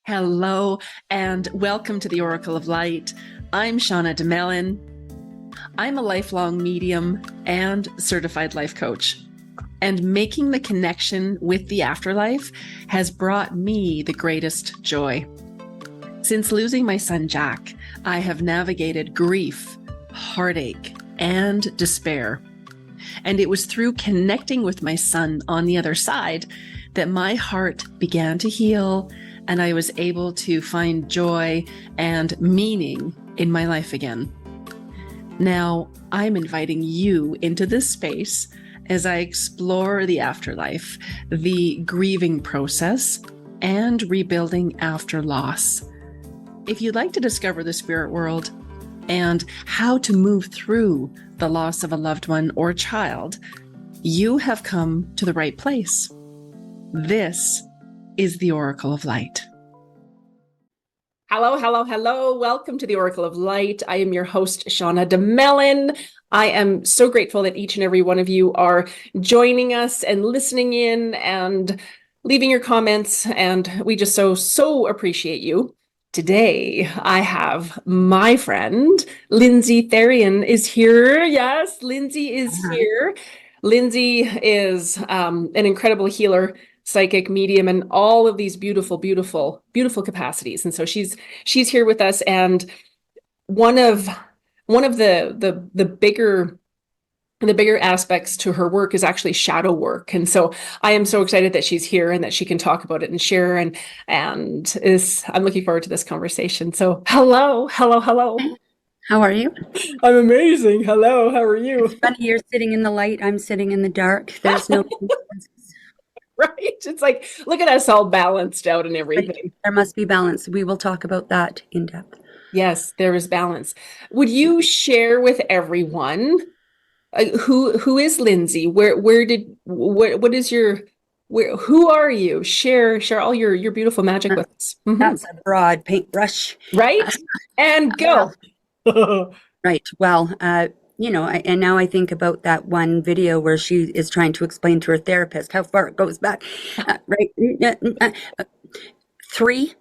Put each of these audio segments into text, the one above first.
Hello, and welcome to the Oracle of Light. I'm Shauna DeMelin. I'm a lifelong medium and certified life coach. And making the connection with the afterlife has brought me the greatest joy. Since losing my son, Jack, I have navigated grief, heartache, and despair. And it was through connecting with my son on the other side that my heart began to heal and I was able to find joy and meaning in my life again. Now, I'm inviting you into this space as I explore the afterlife, the grieving process, and rebuilding after loss. If you'd like to discover the spirit world and how to move through the loss of a loved one or child, you have come to the right place. This is the Oracle of Light. Hello, hello, hello. Welcome to the Oracle of Light. I am your host, Shauna DeMelin. I am so grateful that each and every one of you are joining us and listening in and leaving your comments. And we just so appreciate you. Today, I have my friend, Lynzy Therrien is here. Yes, Lynzy is here. Lynzy is an incredible healer, psychic, medium, and all of these beautiful capacities. And so she's here with us. And one of the bigger aspects to her work is actually shadow work. And so I am so excited that she's here and that she can talk about it and share. And I'm looking forward to this conversation. So hello. How are you? I'm amazing. Hello. How are you? It's funny, you're sitting in the light, I'm sitting in the dark. There's no right? It's like, look at us all balanced out and everything. Right. There must be balance. We will talk about that in depth. Yes, there is balance. Would you share with everyone who is Lynzy? Who are you? Share all your beautiful magic with us. That's a broad paintbrush. Right? And go. Right. Well, and now I think about that one video where she is trying to explain to her therapist how far it goes back. Right. 3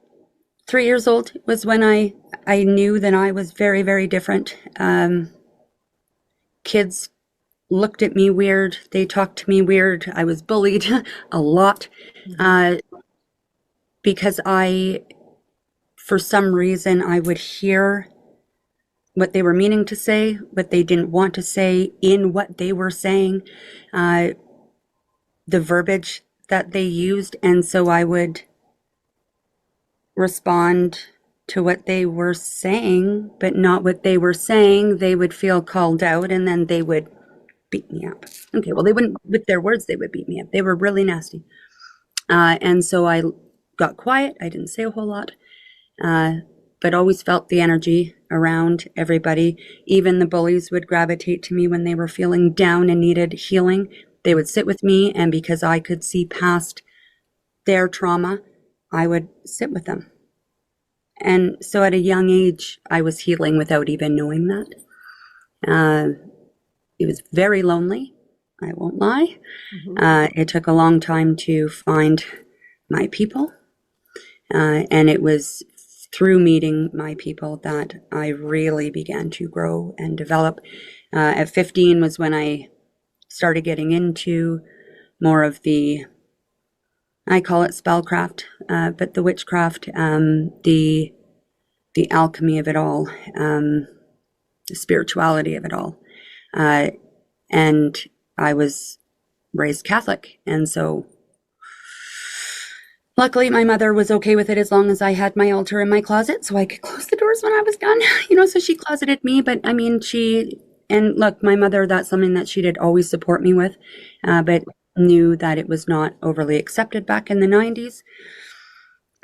years old was when I knew that I was very, very different. Kids looked at me weird. They talked to me weird. I was bullied a lot because for some reason, I would hear what they were meaning to say, what they didn't want to say in what they were saying, the verbiage that they used. And so I would respond to what they were saying, but not what they were saying. They would feel called out and then they would beat me up. Okay, well, they wouldn't, with their words, they would beat me up. They were really nasty. And so I got quiet. I didn't say a whole lot, but always felt the energy around everybody. Even the bullies would gravitate to me when they were feeling down and needed healing. They would sit with me, and because I could see past their trauma, I would sit with them. And so at a young age, I was healing without even knowing that. It was very lonely, I won't lie. It took a long time to find my people. And it was through meeting my people that I really began to grow and develop. At 15 was when I started getting into more of I call it spellcraft, but the witchcraft, the alchemy of it all, the spirituality of it all. And I was raised Catholic, and so luckily my mother was okay with it as long as I had my altar in my closet so I could close the doors when I was done, so she closeted me. But I mean, and look, my mother, that's something that she did always support me with, but knew that it was not overly accepted back in the 90s.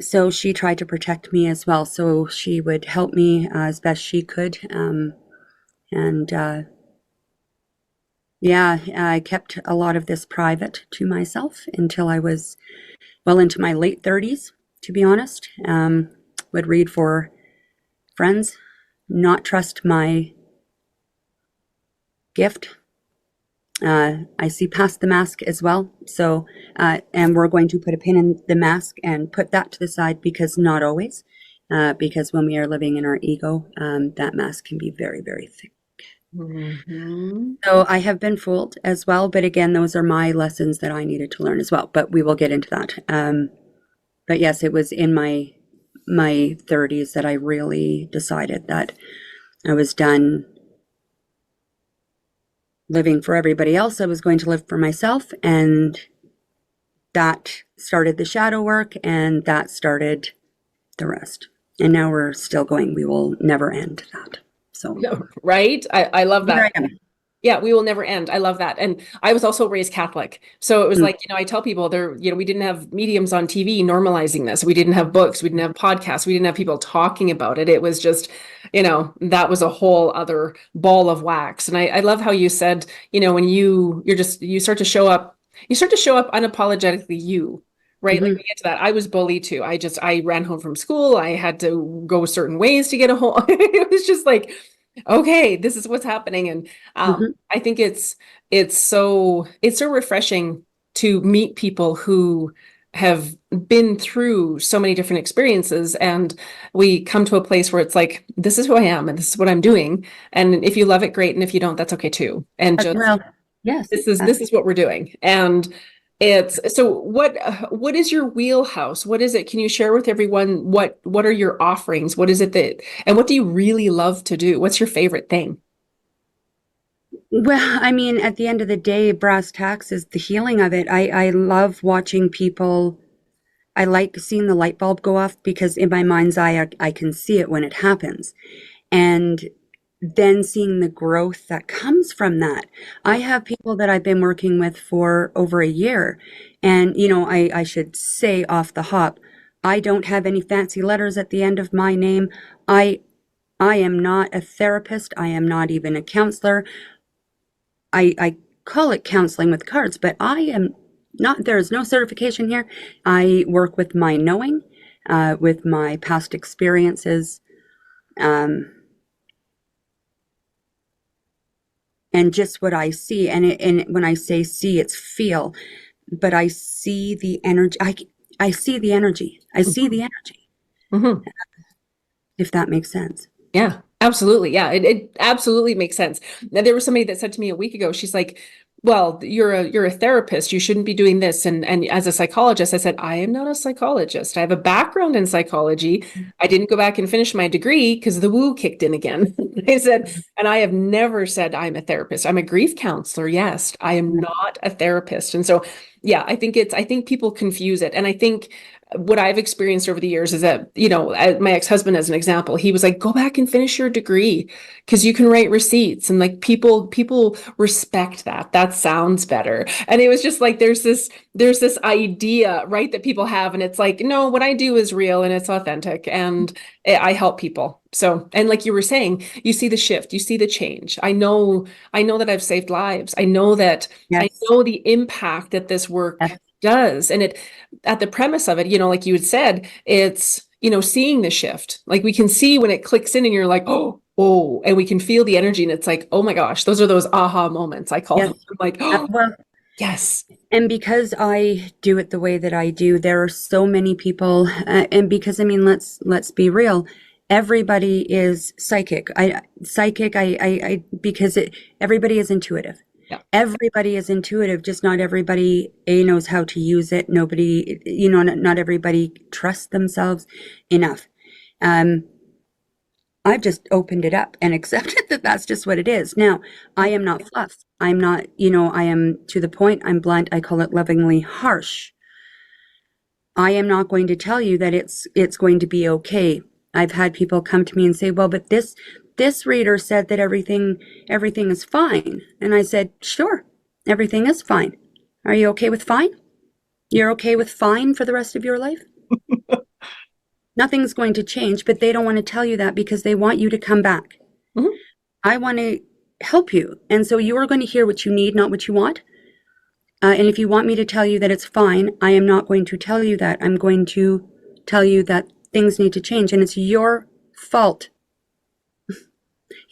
So she tried to protect me as well. So she would help me as best she could. I kept a lot of this private to myself until I was well into my late 30s, to be honest. Would read for friends, not trust my gift, I see past the mask as well. So, and we're going to put a pin in the mask and put that to the side, because not always, because when we are living in our ego, that mask can be very, very thick. Mm-hmm. So I have been fooled as well. But again, those are my lessons that I needed to learn as well. But we will get into that. But yes, it was in my 30s that I really decided that I was done living for everybody else. I was going to live for myself, and that started the shadow work, and that started the rest. And now we're still going. We will never end that. So, Right? I love here I that. am. Yeah, we will never end. I love that. And I was also raised Catholic. So it was Mm. like, I tell people there, we didn't have mediums on TV normalizing this. We didn't have books. We didn't have podcasts. We didn't have people talking about it. It was just, that was a whole other ball of wax. And I love how you said, when you start to show up, unapologetically you, right? Like Mhm. we get to that. I was bullied too. I ran home from school. I had to go certain ways to get a home. It was just like, okay, this is what's happening. And Mhm. I think it's so refreshing to meet people who have been through so many different experiences, and we come to a place where it's like, this is who I am and this is what I'm doing. And if you love it, great. And if you don't, that's okay too. And just Well, yes. this is what we're doing. And it's so what is your wheelhouse? What is it? Can you share with everyone what are your offerings? What is it and what do you really love to do? What's your favorite thing? Well, I mean, at the end of the day, brass tacks is the healing of it. I love watching people. I like seeing the light bulb go off, because in my mind's eye, I can see it when it happens. And then seeing the growth that comes from that. I have people that I've been working with for over a year. And, I should say off the hop, I don't have any fancy letters at the end of my name. I am not a therapist. I am not even a counselor. I call it counseling with cards, but I am not, there is no certification here. I work with my knowing, with my past experiences, um, and just what I see. And when I say see, it's feel, but I see the energy. I see the energy. I see the energy, Mm-hmm. if that makes sense. Yeah, absolutely. Yeah, it absolutely makes sense. Now, there was somebody that said to me a week ago, she's like, well, you're a therapist. You shouldn't be doing this. And as a psychologist, I said, I am not a psychologist. I have a background in psychology. I didn't go back and finish my degree because the woo kicked in again. I said, and I have never said I'm a therapist. I'm a grief counselor. Yes, I am not a therapist. And so, yeah, I think people confuse it. And I think what I've experienced over the years is that, my ex-husband, as an example, he was like, go back and finish your degree because you can write receipts. And like people respect that. That sounds better. And it was just like, there's this idea, right, that people have. And it's like, no, what I do is real and it's authentic. And I help people. So, and like you were saying, you see the shift, you see the change. I know that I've saved lives. I Yes. know the impact that this work Yes. does. And it, at the premise of it, like you had said, it's, seeing the shift. Like we can see when it clicks in and you're like, oh, and we can feel the energy. And it's like, oh my gosh, those are those aha moments, I call Yes. them. I'm like, oh, Well, yes. and because I do it the way that I do, there are so many people, and because I mean, let's be real. Everybody is psychic. Because everybody is intuitive. Yeah. Everybody is intuitive, just not everybody knows how to use it. Nobody, not everybody trusts themselves enough. Um, I've just opened it up and accepted that that's just what it is. Now, I am not fluff. I'm not, I am to the point. I'm blunt. I call it lovingly harsh. I am not going to tell you that it's going to be okay. I've had people come to me and say, "Well, but this reader said that everything is fine." And I said, "Sure. Everything is fine. Are you okay with fine? You're okay with fine for the rest of your life?" Nothing's going to change, but they don't want to tell you that because they want you to come back. Mhm. I want to help you. And so you are going to hear what you need, not what you want. And if you want me to tell you that it's fine, I am not going to tell you that. I'm going to tell you that things need to change, and it's your fault.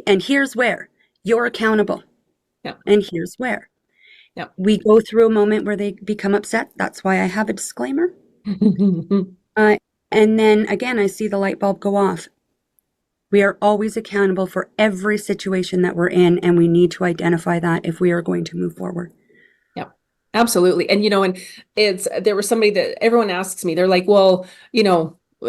And here's where you're accountable. Yeah. And here's where. Yep. We go through a moment where they become upset. That's why I have a disclaimer. Uh, and then again, I see the light bulb go off. We are always accountable for every situation that we're in, and we need to identify that if we are going to move forward. Yeah, absolutely. And, and there was somebody that everyone asks me, they're like, well,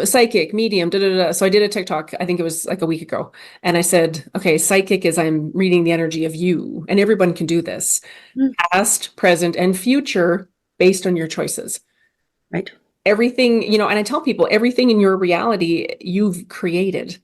psychic, medium, da, da, da. So I did a TikTok, I think it was like a week ago. And I said, okay, psychic is I'm reading the energy of you, and everyone can do this, past, present, and future based on your choices. Right. Everything, and I tell people everything in your reality you've created.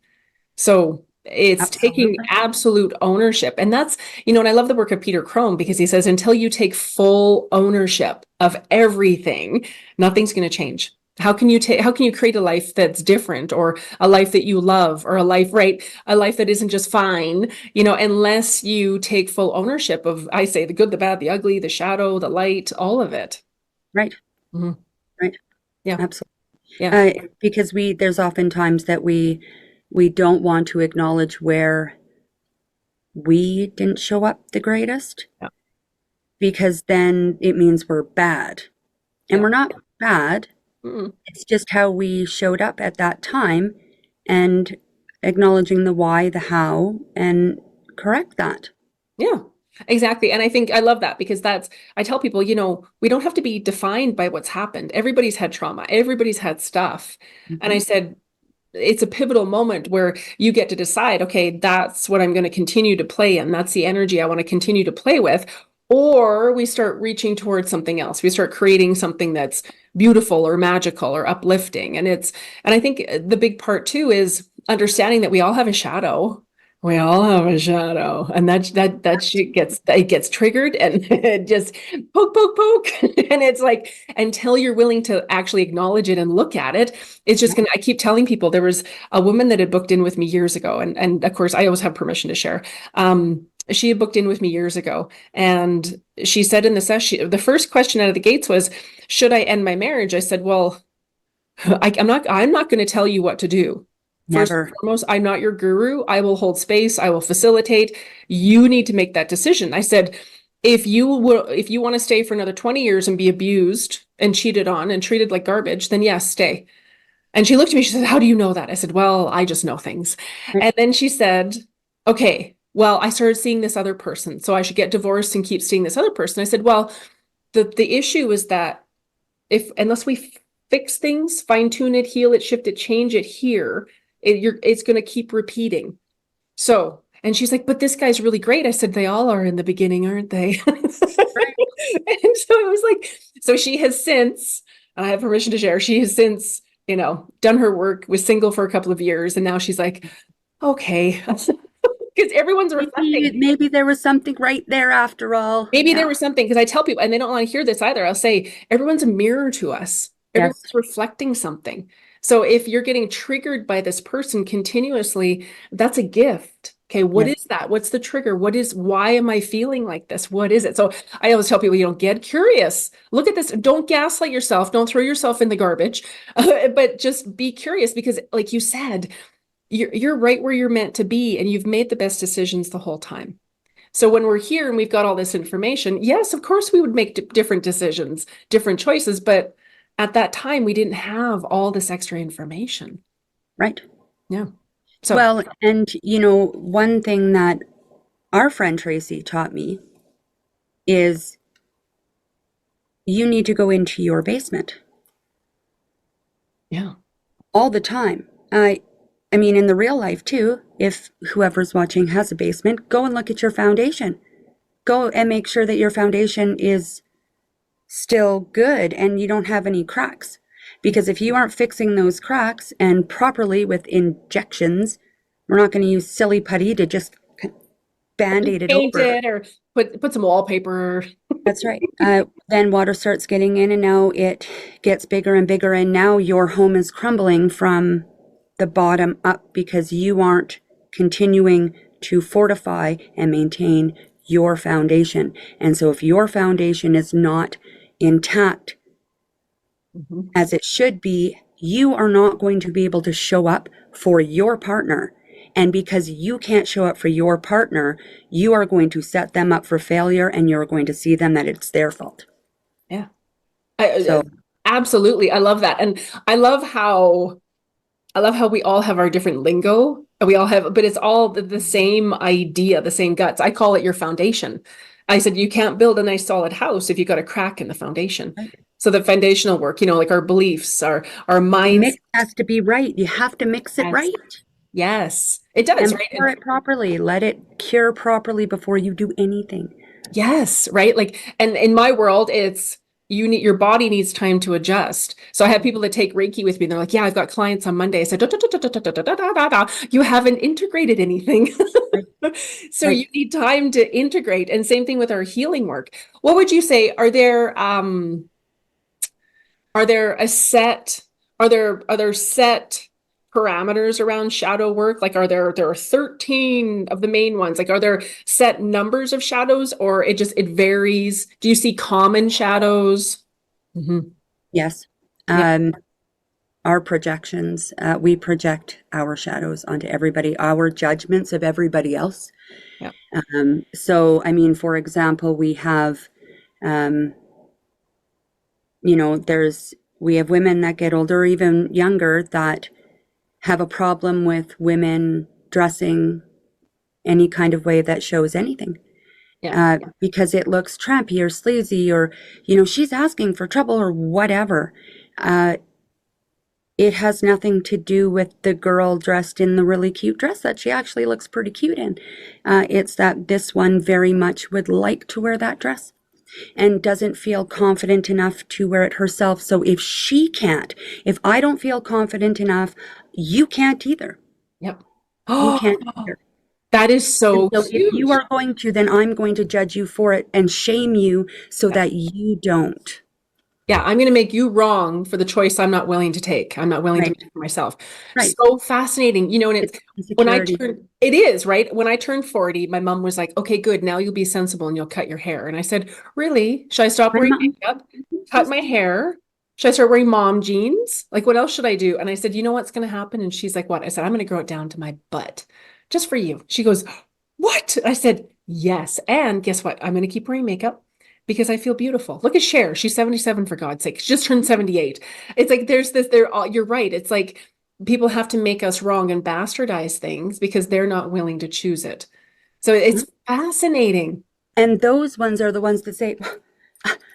So it's taking Absolutely. absolute ownership. And that's, and I love the work of Peter Crone, because he says, until you take full ownership of everything, nothing's going to change. How can you create a life that's different, or a life that you love, or a life that isn't just fine, unless you take full ownership of, I say, the good, the bad, the ugly, the shadow, the light, all of it. Right. Mm-hmm. Right. Yeah. Absolutely. Yeah. Because there's often times that we don't want to acknowledge where we didn't show up the greatest, Yeah. because then it means we're bad. And Yeah. we're not bad. Mm-mm. It's just how we showed up at that time, and acknowledging the why, the how, and correct that. Yeah, exactly. And I think I love that, because I tell people, we don't have to be defined by what's happened. Everybody's had trauma, everybody's had stuff. And I said, it's a pivotal moment where you get to decide, okay, that's what I'm going to continue to play in. That's the energy I want to continue to play with. Or we start reaching towards something else. We start creating something that's beautiful or magical or uplifting. And I think the big part too is understanding that we all have a shadow. We all have a shadow, and that shit gets triggered, and it just poke, poke, poke. And it's like, until you're willing to actually acknowledge it and look at it, it's just I keep telling people, there was a woman that had booked in with me years ago, and of course I always have permission to share. She had booked in with me years ago, and she said in the session, the first question out of the gates was, should I end my marriage? I said, well, I'm not going to tell you what to do. First and Never. foremost, I'm not your guru. I will hold space. I will facilitate. You need to make that decision. I said, if you want to stay for another 20 years and be abused and cheated on and treated like garbage, then yes, stay. And she looked at me, she said, how do you know that? I said, well, I just know things. Right. And then she said, okay, well, I started seeing this other person, so I should get divorced and keep seeing this other person. I said, well, the issue is that unless we fix things, fine tune it, heal it, shift it, change it here, it's going to keep repeating. So, and she's like, but this guy's really great. I said, they all are in the beginning, aren't they? Right. And so it was like, so she has since, I have permission to share, she has since, done her work, was single for a couple of years. And now she's like, okay, because everyone's reflecting. Maybe there was something right there after all. Maybe there Yeah. was something, because I tell people, and they don't want to hear this either. I'll say, everyone's a mirror to us. Everyone's Yes. reflecting something. So if you're getting triggered by this person continuously, that's a gift. Okay, what Yes. is that? What's the trigger? Why am I feeling like this? What is it? So I always tell people, get curious. Look at this. Don't gaslight yourself. Don't throw yourself in the garbage, but just be curious, because like you said, you're right where you're meant to be, and you've made the best decisions the whole time. So when we're here and we've got all this information, yes, of course we would make different decisions, different choices, but at that time we didn't have all this extra information. Right. Yeah. So, Well, and one thing that our friend Tracy taught me is you need to go into your basement yeah. all the time. I mean, in the real life too, if whoever's watching has a basement, go and look at your foundation. Go and make sure that your foundation is still good and you don't have any cracks. Because if you aren't fixing those cracks and properly with injections, we're not going to use silly putty to just band-aid it Paint over. it or put some wallpaper. That's right. Then water starts getting in, and now it gets bigger and bigger, and now your home is crumbling from the bottom up because you aren't continuing to fortify and maintain your foundation. And so if your foundation is not intact as it should be, you are not going to be able to show up for your partner And because you can't show up for your partner, you are going to set them up for failure, and you're going to see them that it's their fault. Yeah. So Absolutely. I love that. And I love how we all have our different lingo. We all have, but it's all the same idea, the same guts. I call it your foundation. I said, you can't build a nice solid house if you got a crack in the foundation. right. So the foundational work, like our beliefs, our The minds. mix has to be right. You have to mix it Yes. right Yes, it does, and right? pour it properly. Let it cure properly before you do anything. Yes, right. Like, and in my world, it's your body needs time to adjust. So I have people that take Reiki with me. And they're like, yeah, I've got clients on Monday. I said, "Da, da, da, da, da, da, da, da, da, da. You haven't integrated anything." Right. So Right. you need time to integrate. And same thing with our healing work. What would you say? Are there a set, are there set parameters around shadow work? Like, there are 13 of the main ones? Like, are there set numbers of shadows, or it varies? Do you see common shadows? Mm-hmm. Yes. Yeah. Our projections, we project our shadows onto everybody, our judgments of everybody else. Yeah. So, I mean, for example, we have, um, we have women that get older, or even younger, that have a problem with women dressing any kind of way that shows anything. Yeah. Because it looks trampy or sleazy, or, she's asking for trouble or whatever. It has nothing to do with the girl dressed in the really cute dress that she actually looks pretty cute in. It's that this one very much would like to wear that dress and doesn't feel confident enough to wear it herself. So if she can't, if I don't feel confident enough, you can't either. Yep. You Oh, can't either. that is And so so if you cute. are going to, then I'm going to judge you for it and shame you so that you don't. Yeah, I'm going to make you wrong for the choice I'm not willing to take. I'm not willing to Right. make for myself. Right. So fascinating. And It's when insecurity. it is, right? When I turned 40, my mom was like, okay, good. Now you'll be sensible and you'll cut your hair. And I said, really? Should I stop My wearing mom. makeup, cut my hair? Should I start wearing mom jeans? Like, what else should I do? And I said, you know what's going to happen? And she's like, what? I said, I'm going to grow it down to my butt just for you. She goes, what? I said, yes. And guess what? I'm going to keep wearing makeup because I feel beautiful. Look at Cher. She's 77 for God's sake. She just turned 78. It's like you're right. It's like people have to make us wrong and bastardize things because they're not willing to choose it. So it's fascinating. And those ones are the ones that say,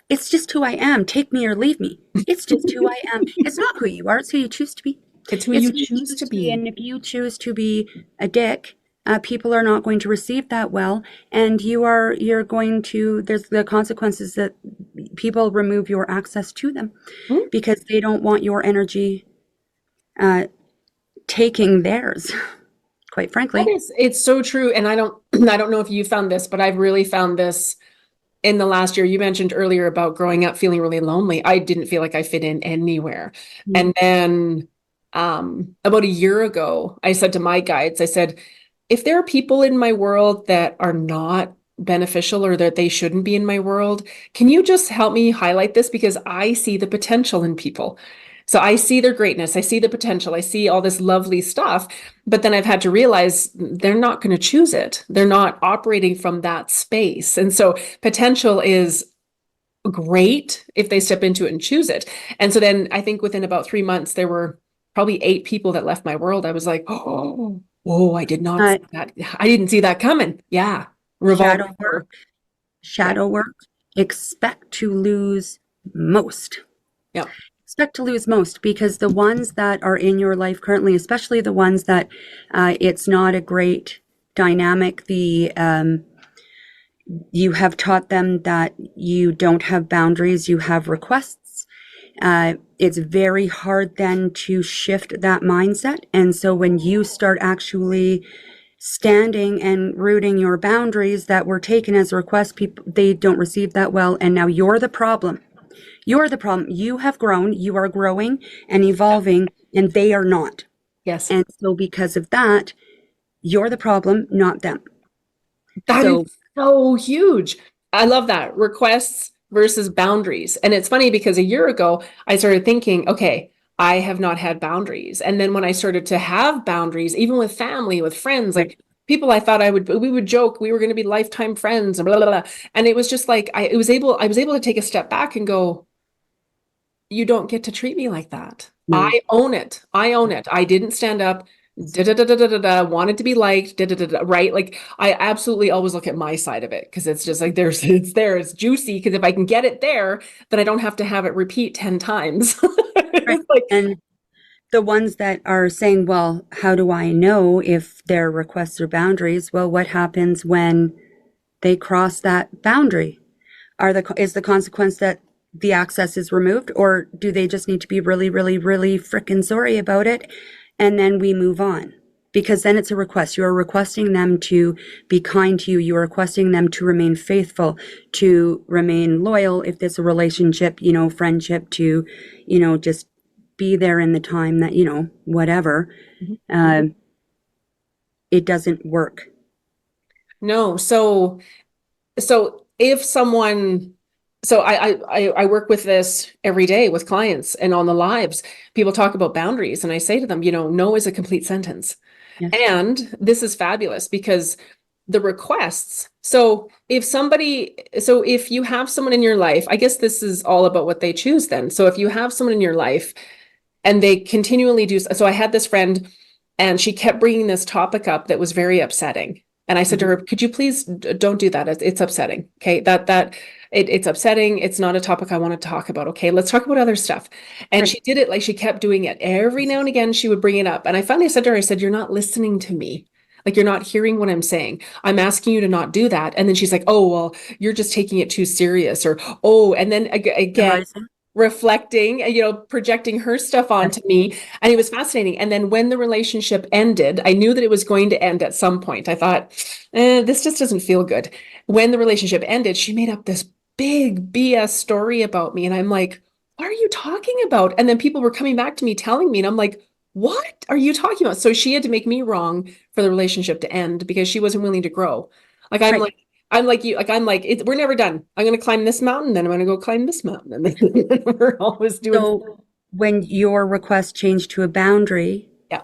it's just who I am. Take me or leave me. It's just who I am. It's not who you are. It's who you choose to be. It's who It's you who you choose choose to to be. be. And if you choose to be a dick, people are not going to receive that well. And you're going to, there's the consequences that people remove your access to them Hmm? because they don't want your energy taking theirs, quite frankly. It's so true. And I don't know if you found this, but I've really found this in the last year. You mentioned earlier about growing up feeling really lonely. I didn't feel like I fit in anywhere. Mm-hmm. And then about a year ago, I said to my guides, I said, if there are people in my world that are not beneficial or that they shouldn't be in my world, can you just help me highlight this? Because I see the potential in people. So I see their greatness. I see the potential. I see all this lovely stuff. But then I've had to realize they're not going to choose it. They're not operating from that space. And so potential is great if they step into it and choose it. And so then I think within about 3 months, there were probably 8 people that left my world. I was like, oh, whoa, I did not Uh, see that. I didn't see that coming. Yeah. shadow Revolving door. work, Yeah. shadow work, expect to lose most. Yeah. Expect to lose most because the ones that are in your life currently, especially the ones that it's not a great dynamic, you have taught them that you don't have boundaries, you have requests. It's very hard then to shift that mindset. And so when you start actually standing and rooting your boundaries that were taken as a request, people, they don't receive that well. And now you're the problem. You're the problem. You have grown, you are growing and evolving, and they are not. Yes. And so because of that, you're the problem, not them. That is So so huge. I love that. Requests versus boundaries. And it's funny because a year ago, I started thinking, okay, I have not had boundaries. And then when I started to have boundaries, even with family, with friends, Right. like people I thought we would joke, we were going to be lifetime friends and blah, blah, blah. And it was just like, I was able to take a step back and go, you don't get to treat me like that. No. I own it. I own it. I didn't stand up, da da da da da da da, wanted to be liked, da da da da, right? Like I absolutely always look at my side of it because it's just like it's there, it's juicy. Because if I can get it there, then I don't have to have it repeat 10 times. Right. It's like, And the ones that are saying, well, how do I know if their requests are boundaries? Well, what happens when they cross that boundary? Is the consequence that the access is removed, or do they just need to be really, really, really frickin' sorry about it, and then we move on? Because then it's a request. You are requesting them to be kind to you. You are requesting them to remain faithful, to remain loyal if there's a relationship, friendship, to, just be there in the time that, whatever. Uh, it doesn't work. no. So if someone, so I work with this every day with clients and on the lives, people talk about boundaries, and I say to them, no is a complete sentence. Yes. And this is fabulous because the requests. So if you have someone in your life, I guess this is all about what they choose then. So if you have someone in your life and they continually do, so I had this friend and she kept bringing this topic up that was very upsetting. And I said to her, could you please don't do that? It's upsetting. Okay. It's upsetting. It's not a topic I want to talk about. Okay. Let's talk about other stuff. And Right. she did it. Like she kept doing it every now and again. She would bring it up. And I finally said to her, I said, you're not listening to me. Like you're not hearing what I'm saying. I'm asking you to not do that. And then she's like, oh, well, you're just taking it too serious, or, oh, and then again, Arising. reflecting, projecting her stuff Yes. onto me. And it was fascinating. And then when the relationship ended, I knew that it was going to end at some point. I thought, this just doesn't feel good. When the relationship ended, she made up this big BS story about me. And I'm like, what are you talking about? And then people were coming back to me telling me, and I'm like, what are you talking about? So she had to make me wrong for the relationship to end because she wasn't willing to grow. Like Right. I'm like you, like I'm like we're never done. I'm going to climb this mountain, then I'm going to go climb this mountain, and then we're always doing. So when your request changed to a boundary, Yeah,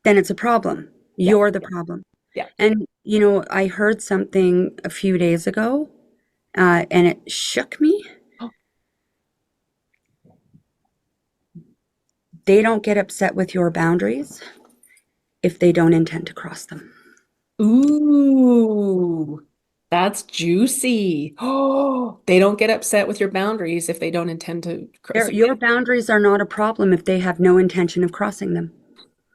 then it's a problem. yeah, You're the problem. yeah. And, I heard something a few days ago, and it shook me. Oh, They don't get upset with your boundaries if they don't intend to cross them. ooh, that's juicy. Oh, they don't get upset with your boundaries if they don't intend to. Your boundaries are not a problem if they have no intention of crossing them.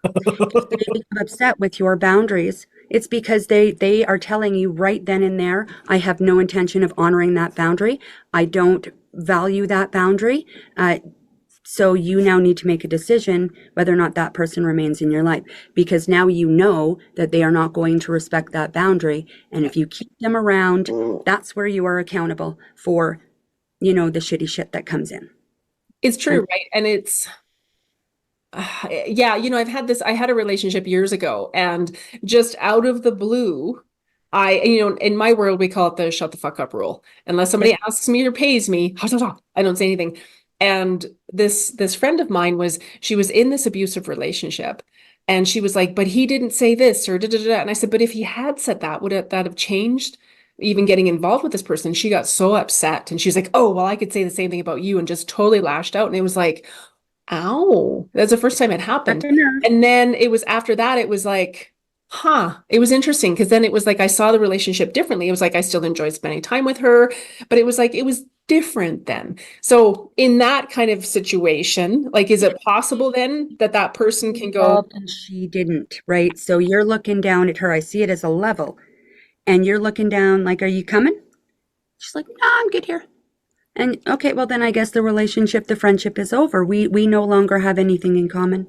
If they become upset with your boundaries, it's because they are telling you right then and there, I have no intention of honoring that boundary. I don't value that boundary. So you now need to make a decision whether or not that person remains in your life, because now you know that they are not going to respect that boundary. And if you keep them around, that's where you are accountable for, the shitty shit that comes in. It's true, And right? And it's yeah, I had a relationship years ago, and just out of the blue, in my world, we call it the shut the fuck up rule. Unless yep, somebody asks me or pays me, I don't say anything. And this friend of mine she was in this abusive relationship, and she was like, but he didn't say this or da da da. And I said, but if he had said that, that have changed? Even getting involved with this person? She got so upset, and she's like, oh, well, I could say the same thing about you, and just totally lashed out. And it was like, ow, that's the first time it happened. And then it was after that, it was like, it was interesting because then it was like I saw the relationship differently. It was like I still enjoyed spending time with her, but it was like it was different then. So in that kind of situation, like, is it possible then that that person can go, involved and she didn't, right? So you're looking down at her. I see it as a level, and you're looking down like, are you coming? She's like, no, I'm good here. And okay, well then I guess the relationship, the friendship is over. We no longer have anything in common.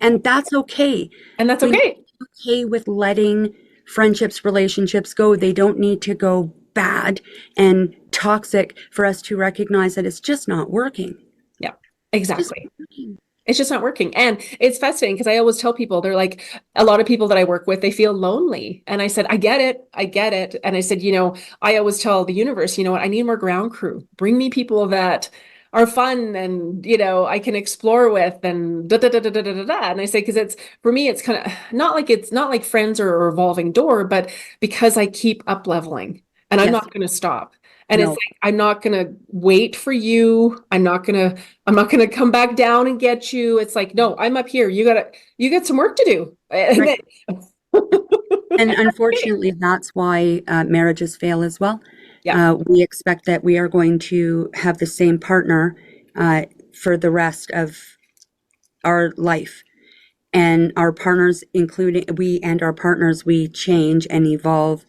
And that's okay. and that's We need okay. to be okay with letting friendships, relationships go. They don't need to go bad and toxic for us to recognize that it's just not working. Yeah, Just exactly. not working. It's just not working. And it's fascinating because I always tell people, they're like, a lot of people that I work with, they feel lonely. And I said, I get it. I get it. And I said, I always tell the universe, you know what? I need more ground crew. Bring me people that are fun and, I can explore with and da da da da da da da. And I say, because it's for me, it's kind of it's not like friends or a revolving door, but because I keep up leveling and I'm Yes. not going to stop. And it's No. like, I'm not going to wait for you. I'm not going to come back down and get you. It's like, no, I'm up here. You got some work to do. And Right. then, And unfortunately, that's why marriages fail as well. yeah. We expect that we are going to have the same partner for the rest of our life. And our partners, including we and our partners, we change and evolve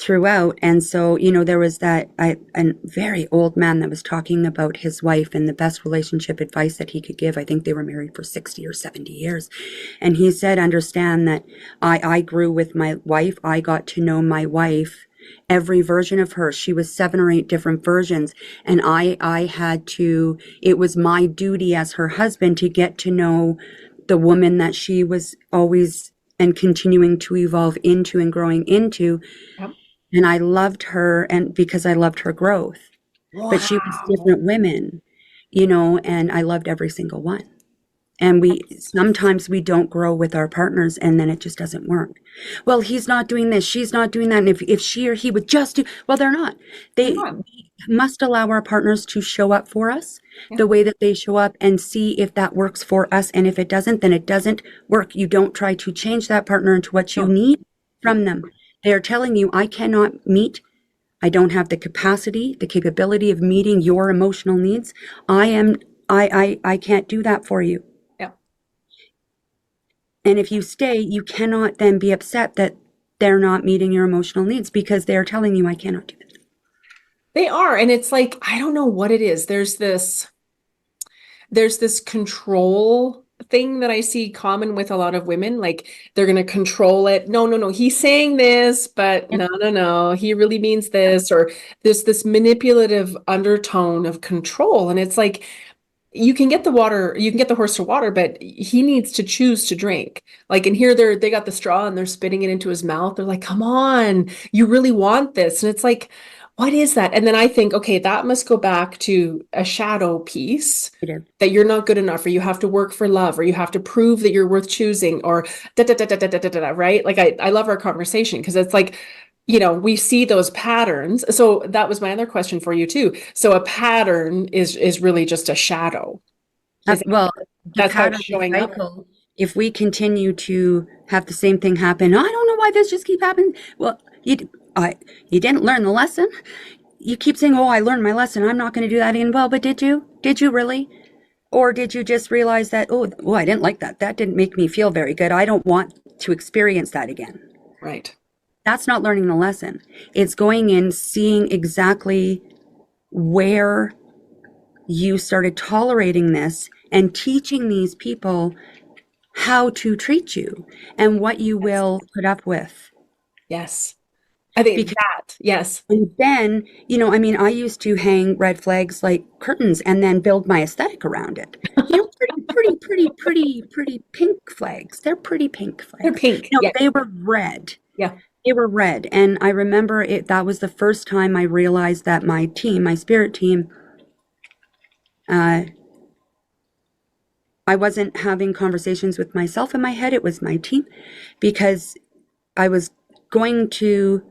throughout. And so, there was a very old man that was talking about his wife and the best relationship advice that he could give. I think they were married for 60 or 70 years. And he said, understand that I grew with my wife. I got to know my wife, every version of her. She was 7 or 8 different versions. And I had to, it was my duty as her husband to get to know the woman that she was always and continuing to evolve into and growing into. Yep. And I loved her, and because I loved her growth, but she was Wow. different women, and I loved every single one. And sometimes we don't grow with our partners and then it just doesn't work. Well, he's not doing this, she's not doing that. And if she or he would just do, well, they're not. Come We on. must allow our partners to show up for us Yeah. the way that they show up and see if that works for us. And if it doesn't, then it doesn't work. You don't try to change that partner into what you No. need from them. They are telling you, I don't have the capacity, the capability of meeting your emotional needs. I can't do that for you. Yeah. And if you stay, you cannot then be upset that they're not meeting your emotional needs because they're telling you, I cannot do that. They are. And it's like, I don't know what it is. There's this control thing that I see common with a lot of women. Like they're going to control it. No, no, no. He's saying this, but Yep. no, no, no. He really means this. Or there's this manipulative undertone of control. And it's like, you can get the horse to water, but he needs to choose to drink. Like, and here they got the straw and they're spitting it into his mouth. They're like, come on, you really want this. And it's like, what is that? And then I think, okay, that must go back to a shadow piece I do. that you're not good enough, or you have to work for love, or you have to prove that you're worth choosing, or da da da da da da da da, right? Like I love our conversation because it's like, we see those patterns. So that was my other question for you too. So a pattern is really just a shadow. Is that, Well, the that's how it's pattern, the showing up? cycle, if we continue to have the same thing happen, I don't know why this just keep happening. Well, you didn't learn the lesson. You keep saying, oh, I learned my lesson. I'm not going to do that again. Well, but did you? Did you really? Or did you just realize that, oh, I didn't like that. That didn't make me feel very good. I don't want to experience that again. Right. That's not learning the lesson. It's going in, seeing exactly where you started tolerating this and teaching these people how to treat you and what you Yes. will put up with. Yes. I think Because that, yes. and then, I used to hang red flags like curtains and then build my aesthetic around it. Pretty, pretty, pretty, pretty, pretty pink flags. They're pretty pink They're flags. pink. No, Yeah. they were red. Yeah. They were red. And I remember that was the first time I realized that my team, my spirit team, uh, I wasn't having conversations with myself in my head. It was my team because I was going to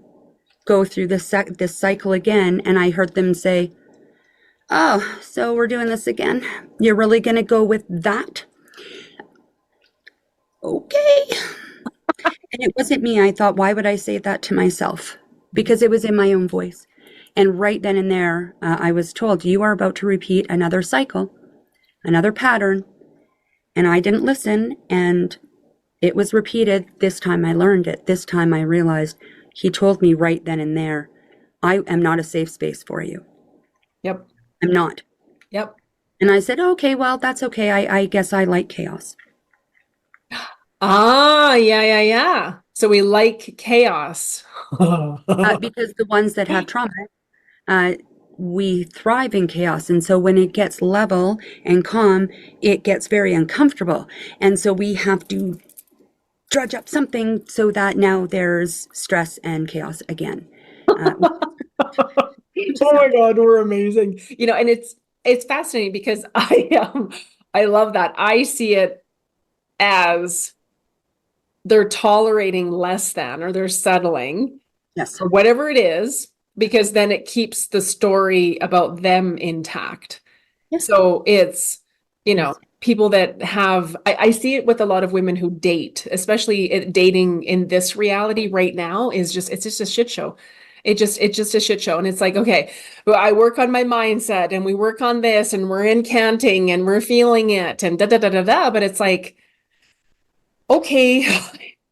go through this cycle again. And I heard them say, oh, so we're doing this again. You're really going to go with that? Okay. And it wasn't me. I thought, why would I say that to myself? Because it was in my own voice. And right then and there, I was told, you are about to repeat another cycle, another pattern. And I didn't listen. And it was repeated. This time I learned it. This time I realized he told me right then and there, I am not a safe space for you. Yep. I'm not. Yep. And I said, okay, well, that's okay. I guess I like chaos. Ah, yeah, yeah, yeah. So we like chaos. Because the ones that have trauma, we thrive in chaos. And so when it gets level and calm, it gets very uncomfortable. And so we have to drudge up something so that now there's stress and chaos again. Oh my God, we're amazing. And it's fascinating because I love that. I see it as they're tolerating less than, or they're settling, Yes. or whatever it is, because then it keeps the story about them intact. Yes. So it's, Yes. people that have, I see it with a lot of women who date, especially dating in this reality right now it's just a shit show. It's just a shit show. And it's like, okay, well, I work on my mindset and we work on this and we're incanting and we're feeling it and da da da da da. But it's like, okay,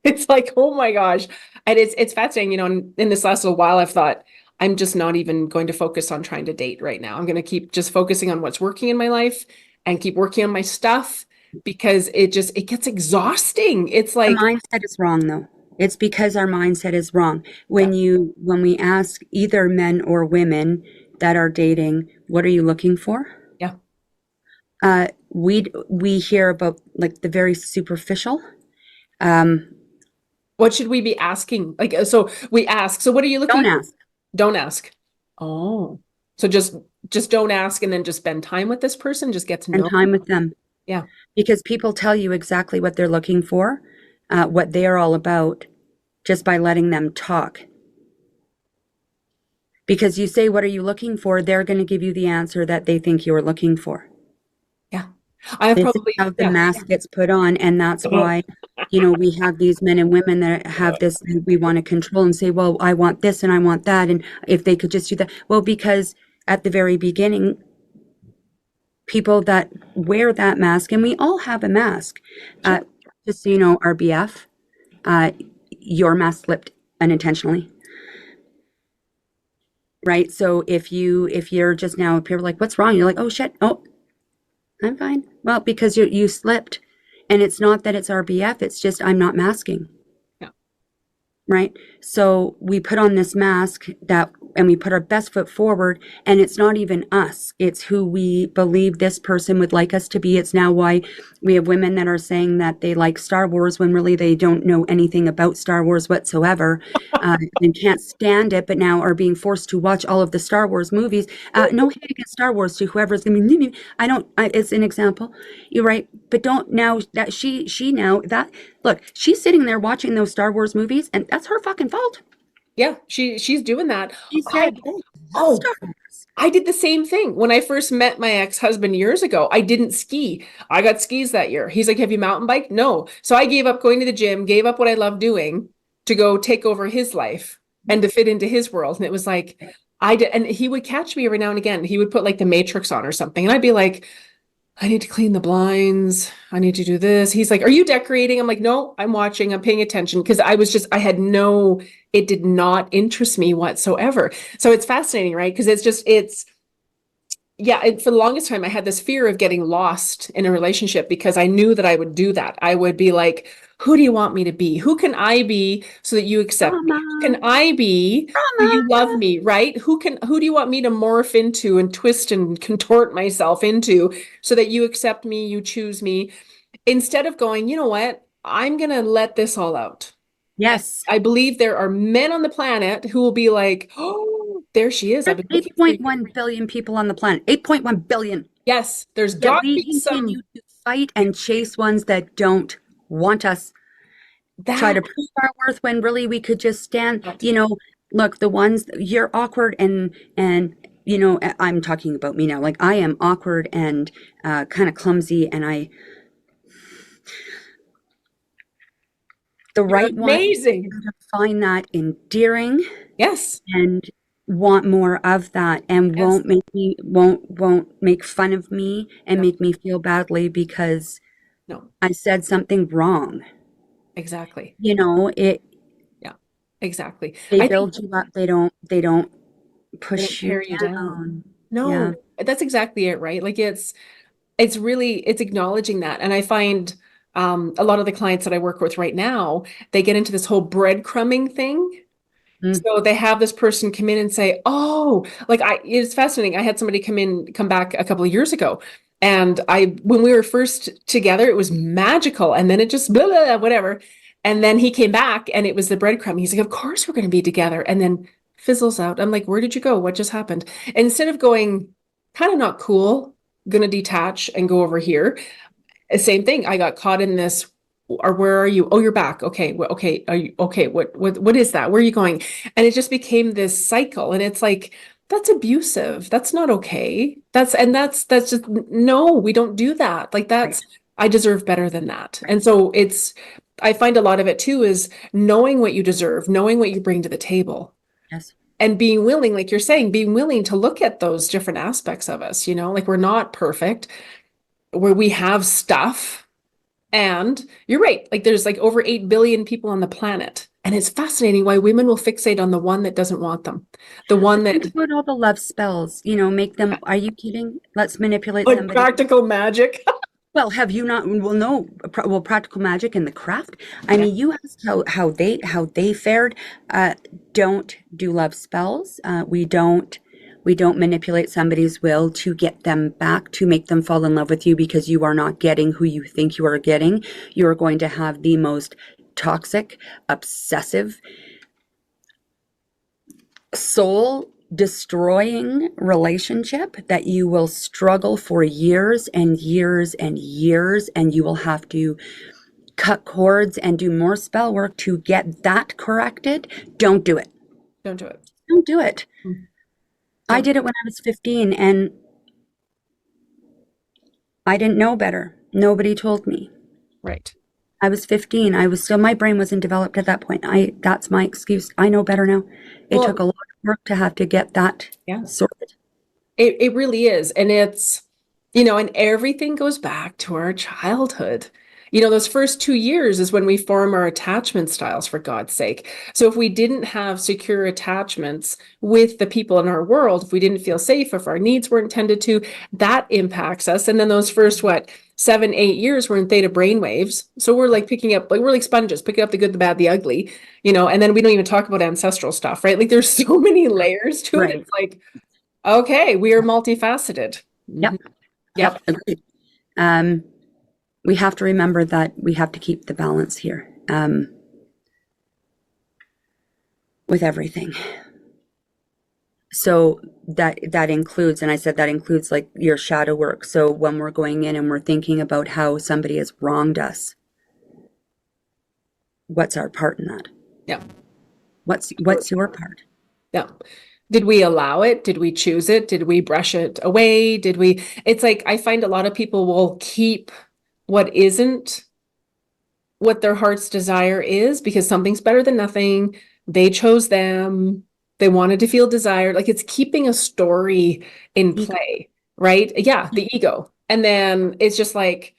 it's like, oh my gosh. And it's fascinating, in this last little while, I've thought, I'm just not even going to focus on trying to date right now. I'm going to keep just focusing on what's working in my life and keep working on my stuff because it gets exhausting. It's The like, mindset is wrong, though. It's because our mindset is wrong. yeah, When we ask either men or women that are dating, what are you looking for? yeah. We hear about like the very superficial. Um, What should we be asking? Like, so we ask, so what are you looking don't for? ask. Don't ask. Oh, so just don't ask and then just spend time with this person, just get to Spend know. time with them Yeah. because people tell you exactly what they're looking for, what they are all about, just by letting them talk. Because you say, "What are you looking for?" They're going to give you the answer that they think you're looking for. Yeah. I have This is probably, how the yeah. mask gets put on, and that's why, we have these men and women that have this, we want to control and say, well, I want this and I want that, and if they could just do that. Well, because at the very beginning, people that wear that mask, and we all have a mask, Sure. just so you know, RBF, your mask slipped unintentionally. Right? So if you're just now, people are like, what's wrong? You're like, oh shit, oh, I'm fine. Well, because you slipped. And it's not that it's RBF, it's just I'm not masking, Yeah. right? So we put on this mask and we put our best foot forward, and it's not even us. It's who we believe this person would like us to be. It's now why we have women that are saying that they like Star Wars when really they don't know anything about Star Wars whatsoever, and can't stand it, but now are being forced to watch all of the Star Wars movies. No hate against Star Wars to whoever's going to be, it's an example. You're right. But don't now that she now that look, she's sitting there watching those Star Wars movies, and that's her fucking fault. Yeah, she's doing that. She I said, "Oh, I love oh, Star Wars." I did the same thing. When I first met my ex-husband years ago, I didn't ski. I got skis that year. He's like, "Have you mountain biked?" No. So I gave up going to the gym, gave up what I love doing to go take over his life and to fit into his world. And it was like I did, and he would catch me every now and again. He would put like the Matrix on or something, and I'd be like, I need to clean the blinds. I need to do this. He's like, are you decorating? I'm like, no, I'm watching. I'm paying attention because I had no, it did not interest me whatsoever. So it's fascinating, right? Because yeah, for the longest time, I had this fear of getting lost in a relationship because I knew that I would do that. I would be like, who do you want me to be? Who can I be so that you accept me? Drama, Who can I be so drama. you love me, right? Who do you want me to morph into and twist and contort myself into so that you accept me, you choose me, instead of going, you know what? I'm going to let this all out. Yes. I believe there are men on the planet who will be like, oh, there she is. I've There's been looking for you. 8.1 billion people on the planet. 8.1 billion. Yes, there's Yet got to we be some continue to fight and chase ones that don't want us. Try that. to prove our worth when really we could just stand, look, the ones you're awkward and I'm talking about me now. Like I am awkward and kind of clumsy, and the You're right one amazing. find that endearing Yes, and want more of that, and yes, won't make fun of me and no, make me feel badly because no, I said something wrong. exactly. It Yeah, exactly. they I think build you up, they don't they don't push you tear you down. down. Yeah. No, that's exactly it, right? Like it's acknowledging that. And I find a lot of the clients that I work with right now, they get into this whole breadcrumbing thing. Mm. So they have this person come in and say, "Oh, like it's fascinating. I had somebody come back a couple of years ago, and when we were first together, it was magical, and then it just blah, blah, blah, whatever. And then he came back, and it was the breadcrumb. He's like, "Of course we're going to be together," and then fizzles out. I'm like, "Where did you go? What just happened?" And instead of going, kind of not cool. going to detach and go over here. Same thing. I got caught in this. Or where are you? Oh, you're back. Okay. Well, okay. Are you okay? What is that? Where are you going? And it just became this cycle. And it's like, that's abusive. That's not okay. That's just, no, we don't do that. Like Right. I deserve better than that. Right. And so I find a lot of it too is knowing what you deserve, knowing what you bring to the table, Yes. and being willing, like you're saying, being willing to look at those different aspects of us, like we're not perfect, where we have stuff. And you're right, like there's like over 8 billion people on the planet. And it's fascinating why women will fixate on the one that doesn't want them. The one Think that, about all the love spells, make them, are you kidding? Let's manipulate like somebody. practical magic. Well, have you not? Well, no. Practical magic in the craft. I Yeah, mean, you asked how they fared. Don't do love spells. We don't manipulate somebody's will to get them back, to make them fall in love with you, because you are not getting who you think you are getting. You are going to have the most toxic, obsessive, soul destroying relationship that you will struggle for years and years and years, and you will have to cut cords and do more spell work to get that corrected. Don't do it. don't do it. Don't do it. I Don't. did it when I was 15, and I didn't know better. Nobody told me. Right. I was 15. My brain wasn't developed at that point. That's my excuse. I know better now. It took Well, a lot of work to have to get that yeah. sorted. It really is. And and everything goes back to our childhood. Those first 2 years is when we form our attachment styles, for God's sake. So if we didn't have secure attachments with the people in our world, if we didn't feel safe, if our needs weren't tended to, that impacts us. And then those first, 7, 8 years, we're in theta brainwaves. So we're like we're like sponges, picking up the good, the bad, the ugly, and then we don't even talk about ancestral stuff, right? Like there's so many layers to it. Right. It's like, okay, we are multifaceted. Yep. Yep. Yep. Agreed. We have to remember that we have to keep the balance here, with everything. So that includes, and I said that includes like your shadow work. So when we're going in and we're thinking about how somebody has wronged us, what's our part in that? Yeah. What's your part? Yeah. Did we allow it? Did we choose it? Did we brush it away? It's like, I find a lot of people will keep what isn't what their heart's desire is because something's better than nothing. They chose them. They wanted to feel desired. Like it's keeping a story in Ego. play, right? Yeah, the ego. And then it's just like,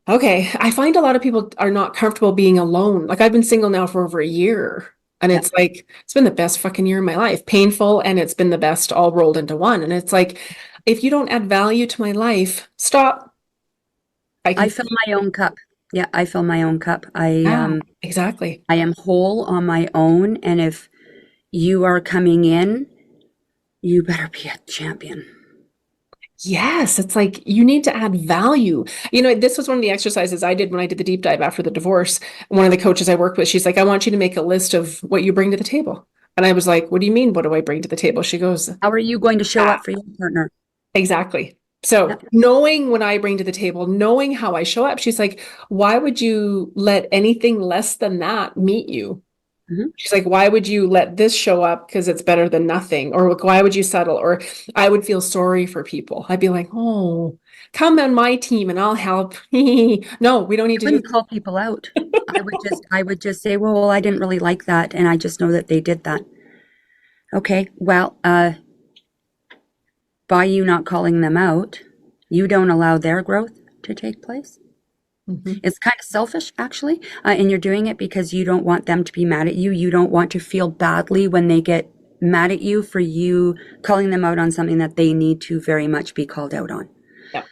okay, I find a lot of people are not comfortable being alone. Like I've been single now for over a year. And Yep. it's like, it's been the best fucking year of my life. Painful, and it's been the best all rolled into one. And it's like, if you don't add value to my life, stop. I fill my own cup. Yeah, I fill my own cup. Yeah, exactly. I am whole on my own, and if you are coming in, you better be a champion. Yes, it's like you need to add value. This was one of the exercises I did when I did the deep dive after the divorce. One of the coaches I worked with, she's like, I want you to make a list of what you bring to the table. And I was like, what do you mean? What do I bring to the table? She goes, How are you going to show up for your partner? exactly. So Yep. knowing what I bring to the table, knowing how I show up, she's like, why would you let anything less than that meet you? Mhm. She's like, why would you let this show up because it's better than nothing? Or why would you settle? Or I would feel sorry for people. I'd be like, oh, come on my team and I'll help. No, we don't need I to do wouldn't call people out. I would just say, well, I didn't really like that, and I just know that they did that. Okay, well, by you not calling them out, you don't allow their growth to take place. Mhm. It's kind of selfish, actually, and you're doing it because you don't want them to be mad at you. You don't want to feel badly when they get mad at you for you calling them out on something that they need to very much be called out on. Yeah.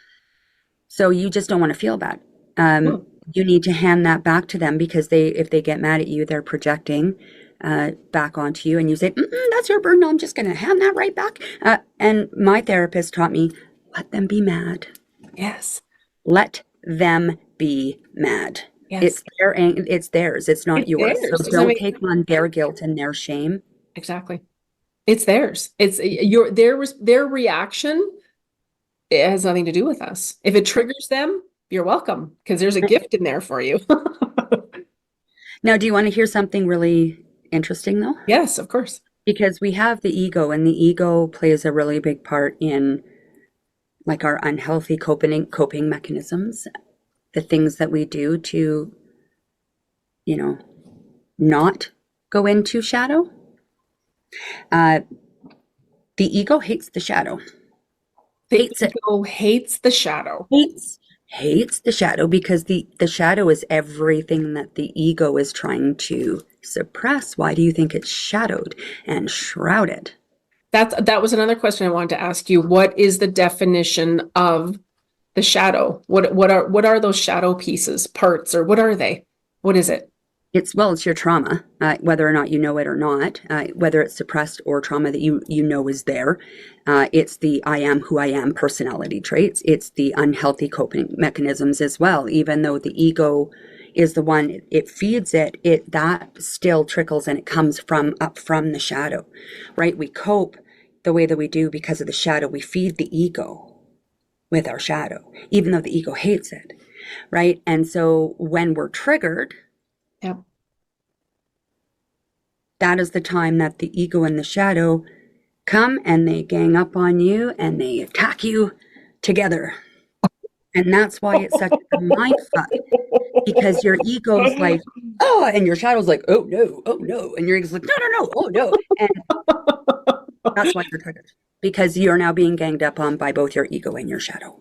So you just don't want to feel bad. No. You need to hand that back to them because if they get mad at you, they're projecting back onto you, and you say, "That's your burden. I'm just going to hand that right back." And my therapist taught me, let them be mad. Yes. Let them be mad. Yes. It's theirs. It's not It's yours. So theirs. Does that don't make take on their guilt and their shame. exactly. It's theirs. It's their reaction it has nothing to do with us. If it triggers them, you're welcome, because there's a gift in there for you. Now, do you want to hear something really interesting though? Yes, of course. Because we have the ego, and the ego plays a really big part in like our unhealthy coping mechanisms, the things that we do to, you know, not go into shadow. Uh, the ego hates the shadow. The Hates it. ego hates the shadow. Hates the shadow because the shadow is everything that the ego is trying to suppress. Why do you think it's shadowed and shrouded? That was another question I wanted to ask you. What is the definition of the shadow? What are those shadow pieces, parts, or what are they? What is it? It's your trauma, whether or not you know it or not, whether it's suppressed or trauma that you know is there. It's the I am who I am personality traits. It's the unhealthy coping mechanisms as well. Even though the ego is the one, it feeds it that still trickles and it comes up from the shadow, right? We cope the way that we do because of the shadow. We feed the ego with our shadow, even though the ego hates it, right? And so when we're triggered, Yep. that is the time that the ego and the shadow come and they gang up on you and they attack you together. And that's why it's such a mind fuck, because your ego's like, oh, and your shadow's like, oh no. And your ego's like, no, oh no. And that's why you're triggered, because you're now being ganged up on by both your ego and your shadow.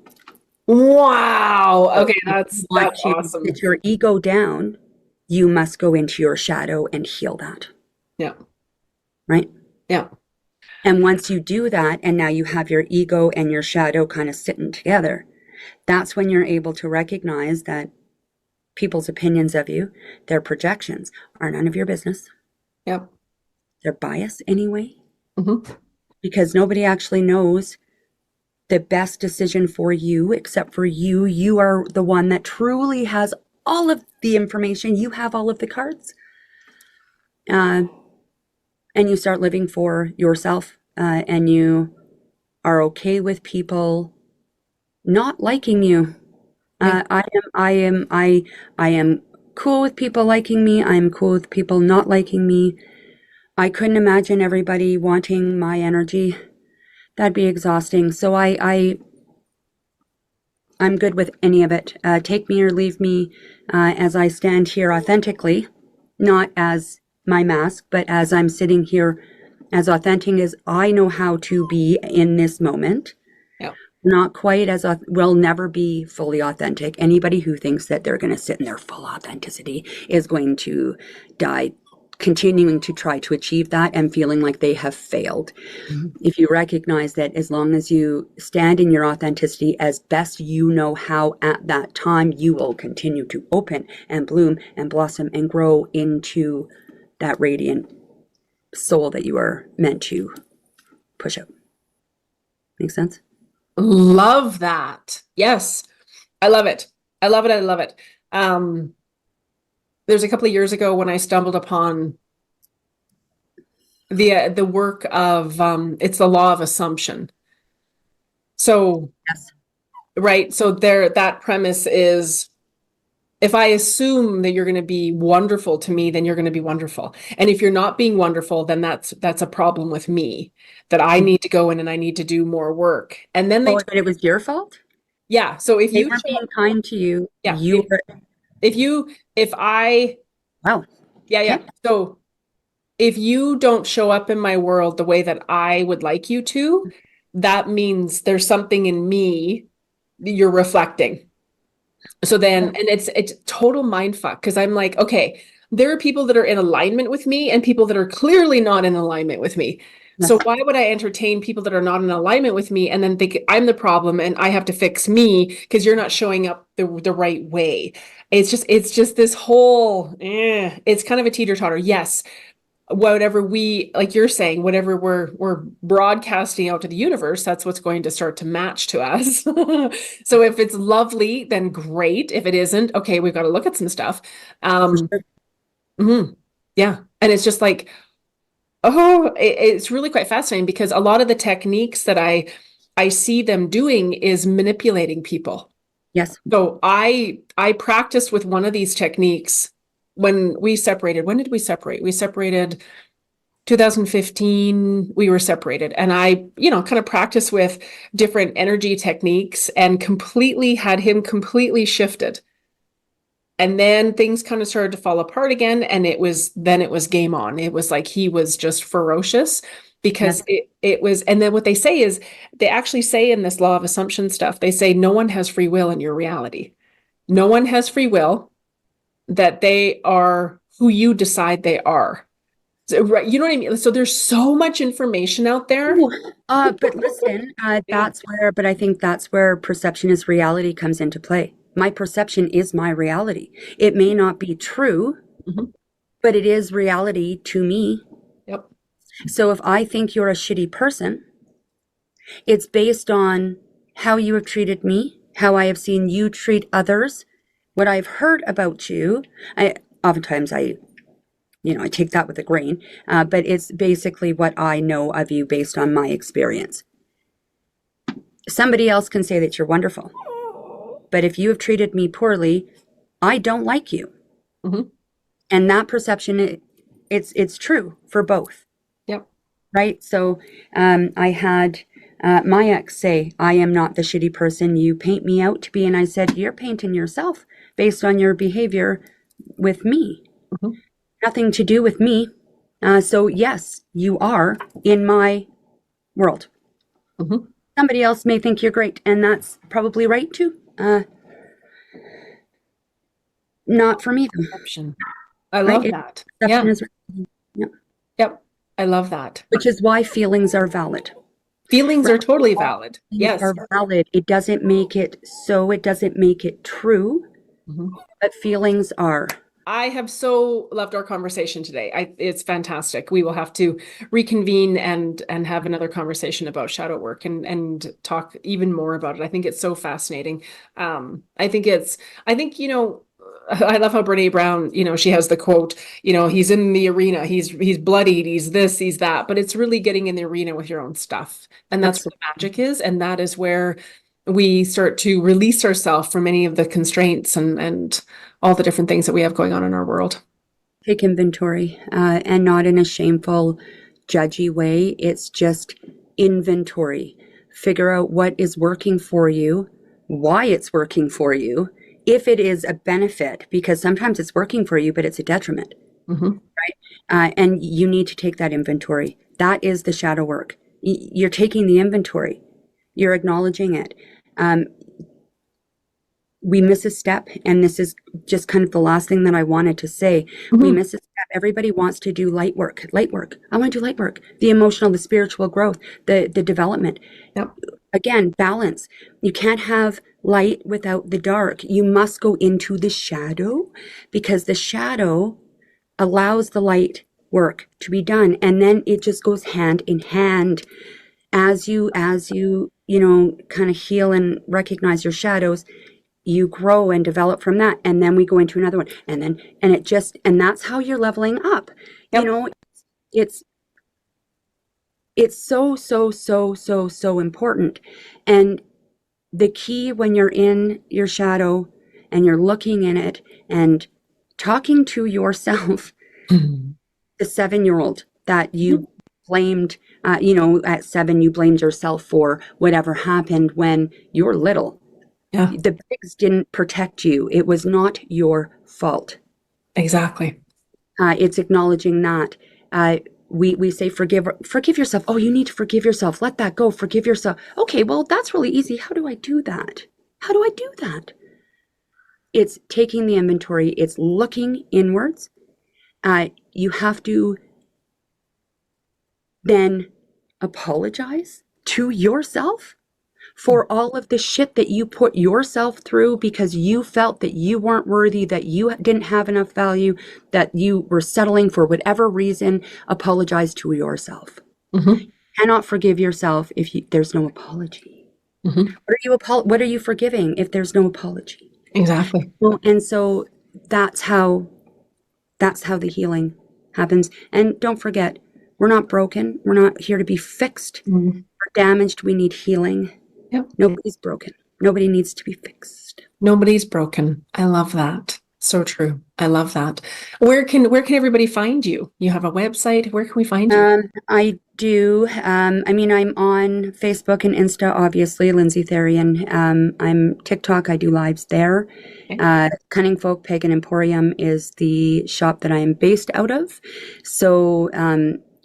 Wow. Okay, that's awesome. Get your ego down, you must go into your shadow and heal that. Yeah. Right? Yeah. And once you do that, and now you have your ego and your shadow kind of sitting together, that's when you're able to recognize that people's opinions of you, their projections, are none of your business. Yep. They're biased anyway. Mm-hmm. Because nobody actually knows the best decision for you except for you. You are the one that truly has all of the information. You have all of the cards. And you start living for yourself, and you are okay with people not liking you. I am cool with people liking me. I am cool with people not liking me. I couldn't imagine everybody wanting my energy. That'd be exhausting. So I'm good with any of it. Take me or leave me, as I stand here authentically, not as my mask, but as I'm sitting here as authentic as I know how to be in this moment. Yep. Not quite as, will never be fully authentic. Anybody who thinks that they're going to sit in their full authenticity is going to die continuing to try to achieve that and feeling like they have failed. Mm-hmm. If you recognize that as long as you stand in your authenticity as best you know how at that time, you will continue to open and bloom and blossom and grow into that radiant soul that you are meant to push out. Make sense? Love that. Yes. I love it. I love it. I love it. There's a couple of years ago when I stumbled upon the work of it's the law of assumption. So, yes. Right. So that premise is, if I assume that you're going to be wonderful to me, then you're going to be wonderful. And if you're not being wonderful, then that's a problem with me, that I need to go in and I need to do more work. And then but it was your fault? Yeah. So if they you weren't being kind to you, yeah, wow. Yeah, yeah. Okay. So if you don't show up in my world the way that I would like you to, that means there's something in me that you're reflecting. So then, and it's total mind fuck, because I'm like, okay, there are people that are in alignment with me and people that are clearly not in alignment with me. Yes. So why would I entertain people that are not in alignment with me and then think I'm the problem and I have to fix me because you're not showing up the right way? It's just this whole, it's kind of a teeter-totter. Yes. Whatever like you're saying, whatever we're broadcasting out to the universe, that's what's going to start to match to us. So if it's lovely, then great. If it isn't, okay, we've got to look at some stuff. Mm-hmm. Yeah. And it's just like, it's really quite fascinating, because a lot of the techniques that I I see them doing is manipulating people. Yes. So I practiced with one of these techniques when we separated. When did we separate? We separated 2015. We were separated, and I, kind of practiced with different energy techniques and completely had him completely shifted. And then things kind of started to fall apart again, and it was game on. It was like he was just ferocious because it was. And then what they say is, they actually say in this law of assumption stuff, they say no one has free will in your reality. No one has free will, that they are who you decide they are. So, right, you know what I mean? So there's so much information out there. But listen, but I think that's where perception is reality comes into play. My perception is my reality. It may not be true, Mhm. but it is reality to me. Yep. So if I think you're a shitty person, it's based on how you have treated me, how I have seen you treat others, what I've heard about you. Oftentimes I take that with a grain, but it's basically what I know of you based on my experience. Somebody else can say that you're wonderful, but if you have treated me poorly, I don't like you. Mhm. And that perception, it's true for both, Yep. right? So I had my ex say, I am not the shitty person you paint me out to be. And I said, you're painting yourself based on your behavior with me. Mhm. Nothing to do with me. So yes, you are in my world. Mhm. Somebody else may think you're great, and that's probably right too. Not for me, though. Perception. I Right? love that. Perception Yeah. is right. Yep. Yep. I love that. Which is why feelings are valid. Feelings Right? are totally valid. Feelings Yes. are valid. It doesn't make it so. It doesn't make it true. Mhm. But feelings are. I have so loved our conversation today. It's fantastic. We will have to reconvene and have another conversation about shadow work and talk even more about it. I think it's so fascinating. I think I love how Brene Brown, she has the quote, he's in the arena, he's bloodied, he's this, he's that, but it's really getting in the arena with your own stuff. And that's where Absolutely. the magic is. And that is where we start to release ourselves from any of the constraints and all the different things that we have going on in our world. Take inventory, and not in a shameful, judgy way. It's just inventory. Figure out what is working for you, why it's working for you, if it is a benefit, because sometimes it's working for you, but it's a detriment. Mm-hmm. And you need to take that inventory. That is the shadow work. You're taking the inventory. You're acknowledging it. We miss a step, and this is just kind of the last thing that I wanted to say. We Mm-hmm. miss a step. Everybody wants to do light work. Light work. I want to do light work. The emotional, the spiritual growth, the development. Yep. Again, balance. You can't have light without the dark. You must go into the shadow, because the shadow allows the light work to be done, and then it just goes hand in hand. As you kind of heal and recognize your shadows, you grow and develop from that, and then we go into another one, and that's how you're leveling up. Yep. It's so important. And the key when you're in your shadow and you're looking in it and talking to yourself, Mm-hmm. the 7-year-old that you blamed, at 7, you blamed yourself for whatever happened when you're little. Yeah, The pigs didn't protect you. It was not your fault. exactly. It's acknowledging that. We say forgive yourself. Oh, you need to forgive yourself. Let that go. Forgive yourself. Okay, well, that's really easy. How do I do that? How do I do that? It's taking the inventory. It's looking inwards. You have to then apologize to yourself for all of the shit that you put yourself through because you felt that you weren't worthy, that you didn't have enough value, that you were settling for whatever reason. Apologize to yourself. Mm-hmm. Cannot forgive yourself if there's no apology. Mm-hmm. What are you forgiving if there's no apology? Exactly. Well, and so that's how the healing happens. And don't forget, we're not broken. We're not here to be fixed. Mm-hmm. We're damaged. We need healing. Yep. Nobody's broken. Nobody needs to be fixed. Nobody's broken. I love that. So true. I love that. Where can everybody find you? You have a website. Where can we find you? I do. I mean, I'm on Facebook and Insta, obviously, Lynzy Therrien. I'm TikTok. I do lives there. Okay. Cunning Folk Pagan Emporium is the shop that I am based out of. So,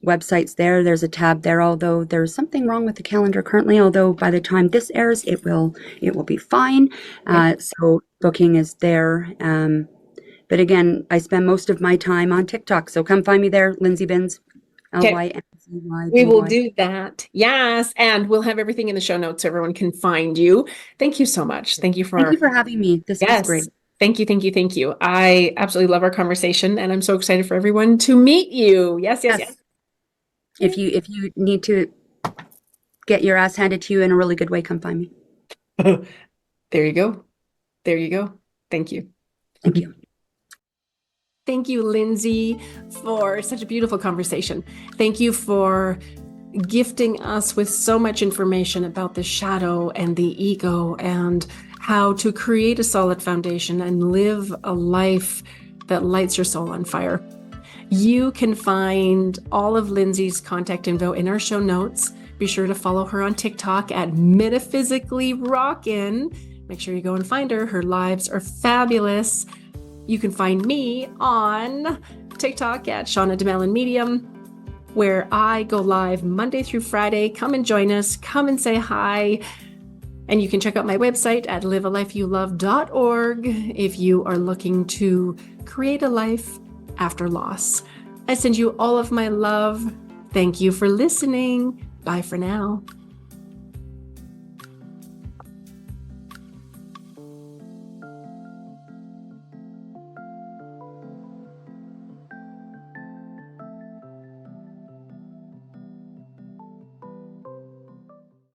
websites there. There's a tab there, although there's something wrong with the calendar currently, although by the time this airs, it will be fine. So booking is there. But again, I spend most of my time on TikTok. So come find me there, Lynzy Bins. Okay. Lynzy. We will do that. Yes. And we'll have everything in the show notes so everyone can find you. Thank you so much. Thank you for having me. This was great. Thank you. Thank you. Thank you. I absolutely love our conversation and I'm so excited for everyone to meet you. Yes. If you need to get your ass handed to you in a really good way, come find me. There you go. There you go. Thank you. Thank you. Thank you, Lynzy, for such a beautiful conversation. Thank you for gifting us with so much information about the shadow and the ego and how to create a solid foundation and live a life that lights your soul on fire. You can find all of Lynzy's contact info in our show notes. Be sure to follow her on TikTok at Metaphysically Rockin'. Make sure you go and find her. Her lives are fabulous. You can find me on TikTok at Shauna DeMelon Medium, where I go live Monday through Friday. Come and join us. Come and say hi. And you can check out my website at livealifeyoulove.org if you are looking to create a life after loss. I send you all of my love. Thank you for listening. Bye for now.